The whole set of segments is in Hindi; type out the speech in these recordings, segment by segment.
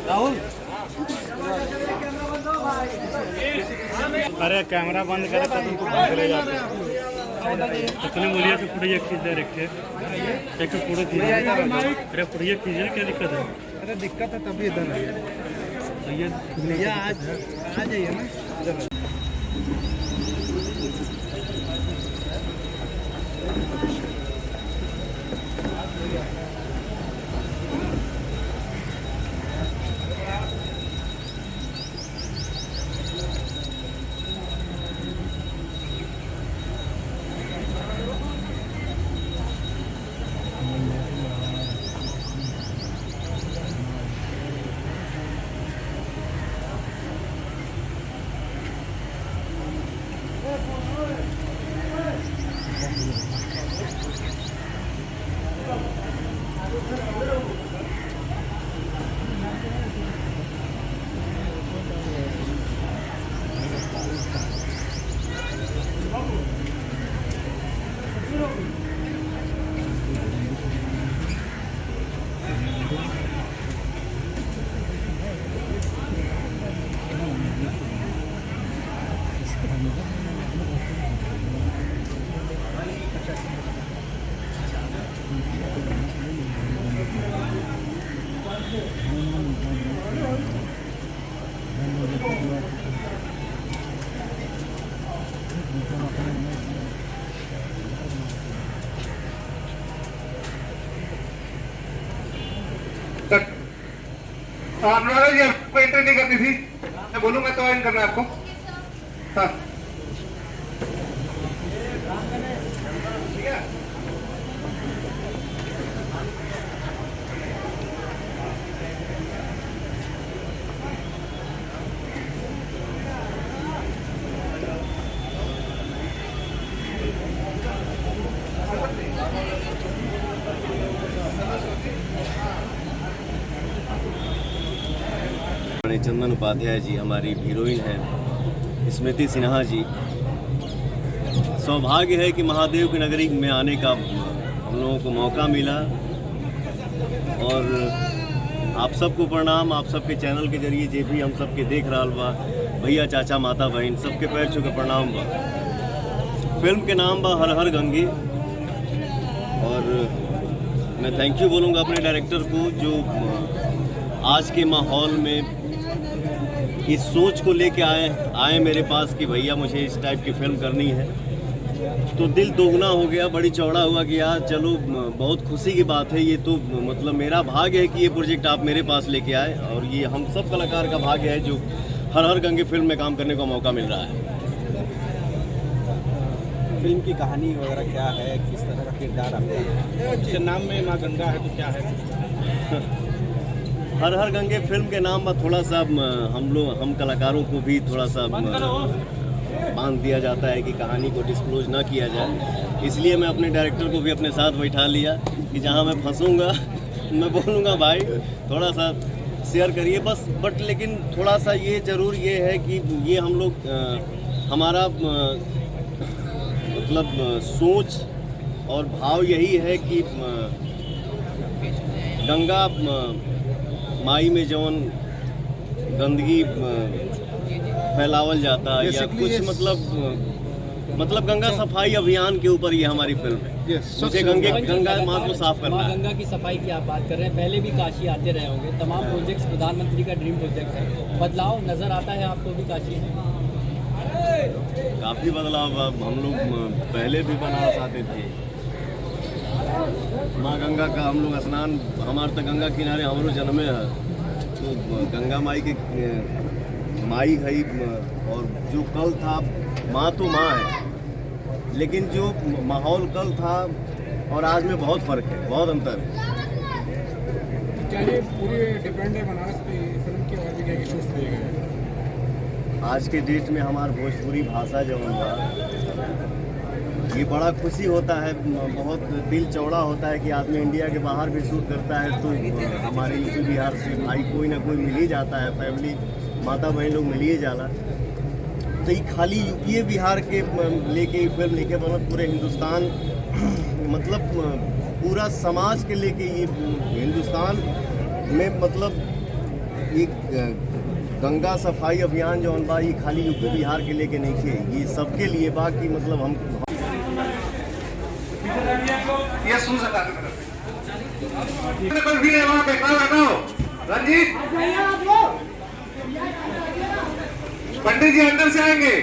राहुल अरे कैमरा बंद करे तो तुमको भाग ले जाते इतने मूल्य से पुड़िया खींच दे रखे एक पूरे खींच अरे पुड़िया खींचने क्या दिक्कत है? अरे दिक्कत है तभी इधर है तो ये आज आ जाइए ना इधर। अनुराधा जी आपको एंट्री नहीं करनी थी, मैं बोलूंगा तो एंड करना है आपको। हाँ ठीक है। चंदन उपाध्याय जी हमारी हीरोइन है, स्मृति सिन्हा जी। सौभाग्य है कि महादेव की नगरी में आने का हम लोगों को मौका मिला और आप सबको प्रणाम। आप सबके चैनल के जरिए जे भी हम सबके देख रहा बा, भैया चाचा माता बहन सबके पैर छू के प्रणाम बा। फिल्म के नाम बा हर हर गंगे और मैं थैंक यू बोलूँगा अपने डायरेक्टर को जो आज के माहौल में इस सोच को लेके आए मेरे पास कि भैया मुझे इस टाइप की फिल्म करनी है। तो दिल दोगुना हो गया, बड़ी चौड़ा हुआ कि यार चलो बहुत खुशी की बात है। ये तो मतलब मेरा भाग्य है कि ये प्रोजेक्ट आप मेरे पास लेके आए और ये हम सब कलाकार का भाग्य है जो हर हर गंगे फिल्म में काम करने का मौका मिल रहा है। फिल्म की कहानी वगैरह क्या है, किस तरह का किरदार आपका नाम में माँ गंगा है तो क्या है? हर हर गंगे फिल्म के नाम पर थोड़ा सा हम कलाकारों को भी थोड़ा सा बांध दिया जाता है कि कहानी को डिस्क्लोज ना किया जाए, इसलिए मैं अपने डायरेक्टर को भी अपने साथ बैठा लिया कि जहां मैं फंसूंगा मैं बोलूँगा भाई थोड़ा सा शेयर करिए बस। बट लेकिन थोड़ा सा ये ज़रूर ये है कि ये हम लोग हमारा मतलब सोच और भाव यही है कि गंगा माई में जौन गंदगी फैलावल जाता है या कुछ मतलब गंगा सफाई अभियान के ऊपर ये हमारी फिल्म है। मुझे गंगा माँ को साफ करना है। गंगा की सफाई की आप बात कर रहे हैं, पहले भी काशी आते रहे होंगे, तमाम प्रोजेक्ट्स प्रधानमंत्री का ड्रीम प्रोजेक्ट है, बदलाव नज़र आता है आपको भी काशी में? काफ़ी बदलाव। हम लोग पहले भी बनारस आते थे, माँ गंगा का हम लोग स्नान, हमारे तो गंगा किनारे हमारो जन्मे है, तो गंगा माई के माई है और जो कल था माँ तो माँ है, लेकिन जो माहौल कल था और आज में बहुत फ़र्क है, बहुत अंतर है। क्या ये पूरी डिपेंड है बनारस पे फिल्म की और भी क्या इश्यूज दिए गए? आज के डेट में हमारी भोजपुरी भाषा जो हुआ ये बड़ा खुशी होता है, बहुत दिल चौड़ा होता है कि आदमी इंडिया के बाहर भी शूट करता है तो हमारे यूपी बिहार से भाई कोई ना कोई मिल ही जाता है, फैमिली माता बहन लोग मिल ही जाला। तो ये खाली यूपी बिहार के लेके फिल्म लेके बना, पूरे हिंदुस्तान मतलब पूरा समाज के लेके ये हिंदुस्तान में मतलब ये गंगा सफाई अभियान जो बा ये खाली यूपी बिहार के लेके नहीं थे, ये सबके लिए बा कि मतलब हम ये सूज हटा दो मेरे कोई भी नहीं वहां पे बैठो रंजीत पंडित जी अंदर से आएंगे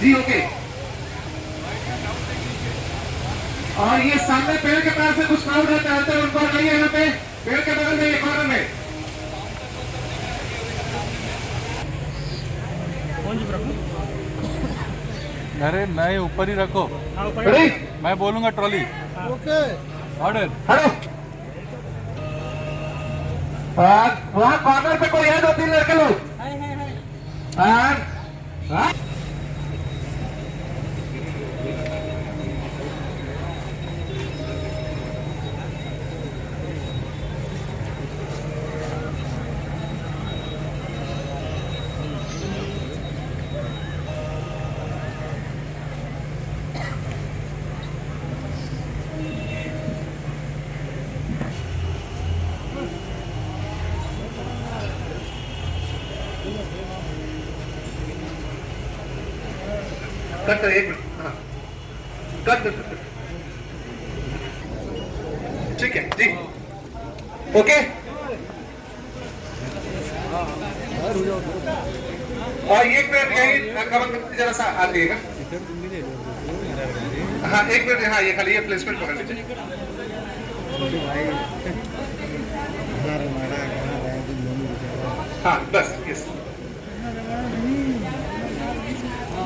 जी ओके। और ये सामने पेड़ के पास से कुछ क्राउड रहता है उनको नहीं है यहाँ पे पेड़ के बगल में एक कॉर्नर में अरे मैं ऊपर ही रखो, रेडी मैं बोलूंगा ट्रॉली। Okay order. हेलो वहाँ कॉर्नर पे कोई है 2-3 लड़के लोग हाँ कट कर 1 मिनट हाँ कट ठीक है जी ओके। और 1 मिनट यही कमर जरा सा आ जाइएगा हाँ 1 मिनट हाँ ये खाली ये प्लेसमेंट पकड़ लीजिए हाँ बस यस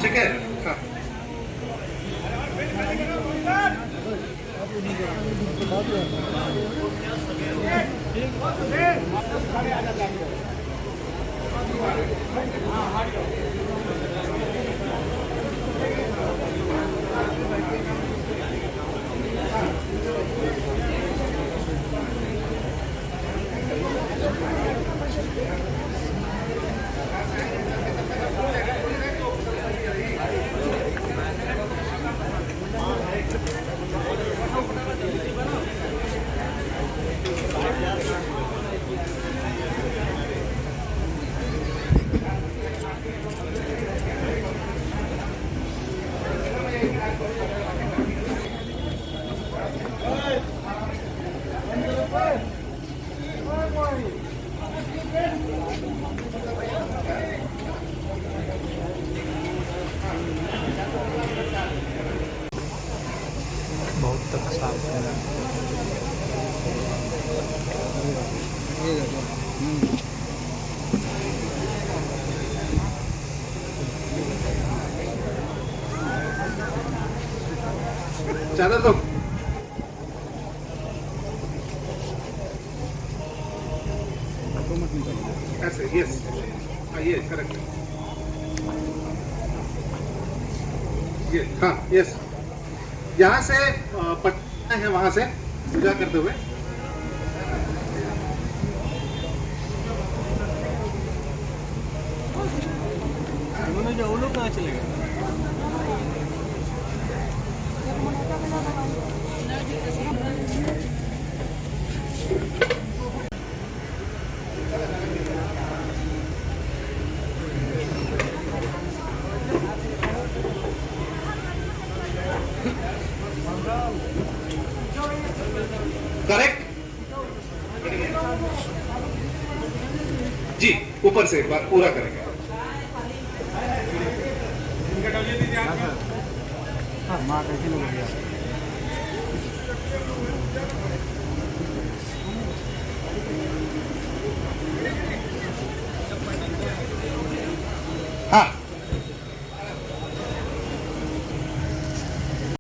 ठीक है हाँ ज़्यादा तो ऐसे यस ये करेक्ट ये हाँ यस यहाँ से पटना है वहां से पूजा करते हुए वो लोग कहाँ चले गए? करेक्ट जी ऊपर से एक बार पूरा करेंगे हाँ माँ कैसी लग रही है?